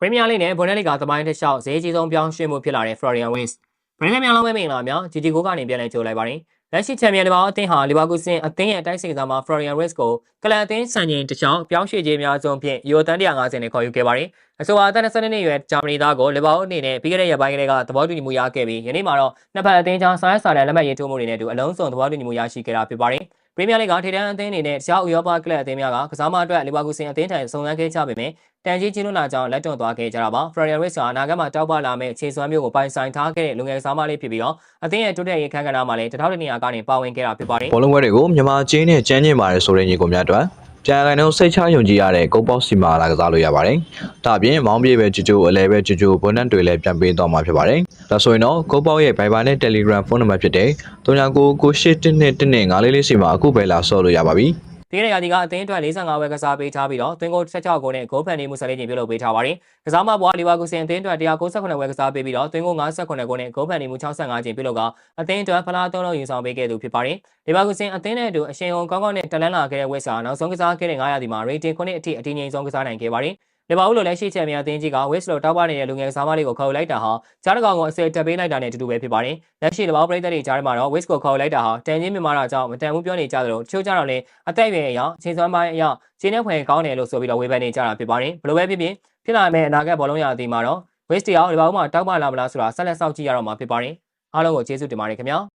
Premier League နဲ့ Bundesliga သမိုင်းတစ်လျှောက်ဈေးကြီးဆုံးပြောင်းရွှေ့မှုဖြစ်လာတဲ့ Florian Wirtz ဗြိတိန်များလုံးပဲမင်္ဂလာများ GG ကိုကနေပြန်လည်ကြိုလိုက်ပါတယ်။လက်ရှိချန်ပီယံလီဗာပူးအသင်းဟာလီဗာပူးဆင်အသင်းရဲ့တိုက်စစ်ကစားမှာ Florian Wirtz ကိုကလပ်အသင်းစံချိန်တစ်ချောင်းပြောင်းရွှေ့ခြင်းများဆုံးဖြင့်ယူရိုတန်150နဲ့ခေါ်ယူခဲ့ပါတယ်။အဆိုပါအသက်22နှစ်အရွယ်ဂျာမနီသားကိုလီဗာပူးအနေနဲ့ပြီးခဲ့တဲ့ရက်ပိုင်းကလေးကသဘောတူညီမှုရခဲ့ပြီးယနေ့မှာတော့နှစ်ဖက်အသင်းကြားစာရွက်စာတမ်းလက်မှတ်ရေးထိုးမှုတွေနဲ့အတူအလုံးစုံသဘောတူညီမှုရရှိခဲ့တာဖြစ်ပါတယ်။ပရီးမီယာလိဂ်ကထိပ်တန်းအသင်းအနေနဲ့တခြားဥရောပကလပ်အသင်းများကကစားမအတွက်လီဗာပူးဆင်အသင်းထံစုံစမ်းခဲ့ကြပေမဲ့တန်ကြီးကြီးလွန်းလာကြောင်းလက်တွန့်သွားခဲ့ကြတာပါ။ Florian Wirtz ကအနာဂတ်မှာတောက်ပလာမဲ့ခြေစွမ်းမျိုးကိုပိုင်ဆိုင်ထားခဲ့တဲ့လူငယ်ကစားမလေးဖြစ်ပြီးတော့အသင်းရဲ့တိုးတက်ရေးခန်းကဏ္ဍမှာလည်း1200ကနေပါဝင်ခဲ့တာဖြစ်ပါတယ်။ဘောလုံးပွဲတွေကိုမြန်မာကျင်းနဲ့ကျန်းကျင်ပါတယ်ဆိုတဲ့ညီကိုများအတွက်ပြန်လည်နှုတ်စိတ်ချယုံကြည်ရတဲ့ကုန်းပေါက်စီမာလာကစားလို့ရပါတယ်။ဒါအပြင်မောင်းပြေးပဲကြိုအလဲပဲကြိုဘွန်းနက်တွေလည်းပြန်ပေးသွားမှာဖြစ်ပါတယ်။ဒါဆိုရင်တော့ကုန်းပေါက်ရဲ့ Viber နဲ့ Telegram ဖုန်းနံပါတ်ဖြစ်တဲ့3998115444စီမှာအခုပဲလာဆော့လို့ရပါပြီ။ဒီနေ့ရာသီကအသင်းအတွက်45ဝယ်ကစားပေးထားပြီးတော့သွင်းဂိုး16ဂိုးနဲ့ဂိုးဖန်နေမှု14ချိန်ပြုလုပ်ပေးထားပါတယ်။ကစားမဘွားလီဗာပူးဆင်အသင်းအတွက်198ဝယ်ကစားပေးပြီးတော့သွင်းဂိုး58ဂိုးနဲ့ဂိုးဖန်နေမှု65ချိန်ပြုလုပ်ကအသင်းအတွက်ဖလား3လုံးယူဆောင်ပေးခဲ့သူဖြစ်ပါတယ်။လီဗာပူးဆင်အသင်းနဲ့အတူအရှင်ဟောင်ကောင်းနဲ့တလန်းလာခဲ့တဲ့ဝက်စာနောက်ဆုံးကစားခဲ့တဲ့9ရာသီမှာ rating 9အထိအတင်းငိမ်ဆုံးကစားနိုင်ခဲ့ပါတယ်။လီဗာပူးလိုလက်ရှိချန်ပီယံအသင်းကြီးကဝက်စ်လိုတောက်ပနေတဲ့လူငယ်ကစားမလေးကိုခေါ်လိုက်တာဟာကြားတကောင်ကိုအစဲတက်ပေးလိုက်တာနဲ့အတူတူပဲဖြစ်ပါတယ်။လက်ရှိလီဗာပူးပရိသတ်တွေကြားထဲမှာတော့ဝက်စ်ကိုခေါ်လိုက်တာဟာတန်ချင်းမြန်မာတာကြောင့်မတန်ဘူးပြောနေကြသလိုတချို့ကြတော့လည်းအသက်အရွယ်အရချိန်စွမ်းပိုင်းအရခြေနှက်ဖွယ်ကောင်းတယ်လို့ဆိုပြီးတော့ဝေဖန်နေကြတာဖြစ်ပါတယ်။ဘယ်လိုပဲဖြစ်ဖြစ်ဖြစ်လာမယ့်အနာဂတ်ဘောလုံးရာသီမှာတော့ဝက်စ်တရားလီဗာပူးမှာတောက်ပလာမလားဆိုတာဆက်လက်စောင့်ကြည့်ရတော့မှာဖြစ်ပါတယ်။အားလုံးကိုကျေးဇူးတင်ပါတယ်ခင်ဗျာ။